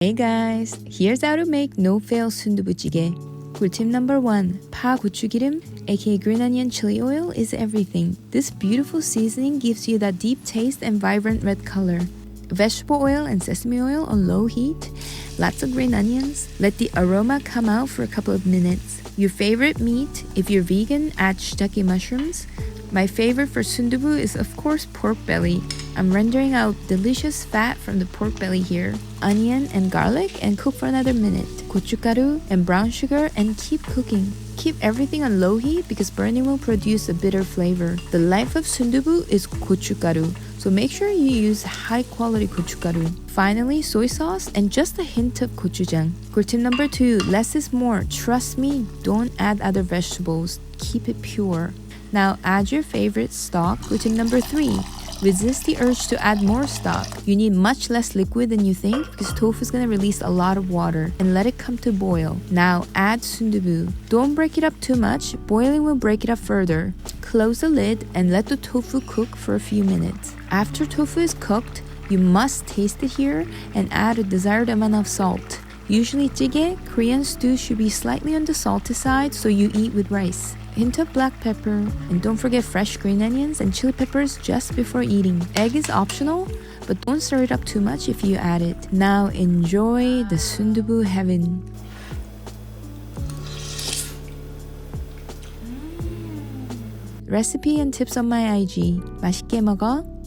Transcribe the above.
Hey guys, here's how to make no-fail sundubujigae. 꿀tip number 1. 파 고추기름, aka green onion chili oil, is everything. This beautiful seasoning gives you that deep taste and vibrant red color. Vegetable oil and sesame oil on low heat. Lots of green onions. Let the aroma come out for a couple of minutes. Your favorite meat, if you're vegan, add shiitake mushrooms. My favorite for sundubu is of course pork belly. I'm rendering out delicious fat from the pork belly here. Onion and garlic and cook for another minute. Gochugaru and brown sugar and keep cooking. Keep everything on low heat because burning will produce a bitter flavor. The life of sundubu is gochugaru, so make sure you use high quality gochugaru. Finally, soy sauce and just a hint of gochujang. 꿀tip number 2, less is more. Trust me, don't add other vegetables. Keep it pure. Now add your favorite stock. 꿀tip number 3. Resist the urge to add more stock. You need much less liquid than you think because tofu is going to release a lot of water, and let it come to boil. Now add sundubu. Don't break it up too much. Boiling will break it up further. Close the lid and let the tofu cook for a few minutes. After tofu is cooked, you must taste it here and add a desired amount of salt. Usually jjigae, Korean stew, should be slightly on the salty side so you eat with rice. Hint of black pepper, and don't forget fresh green onions and chili peppers just before eating. Egg is optional, but don't stir it up too much if you add it. Now enjoy the sundubu heaven. Recipe and tips on my IG. 맛있게 먹어.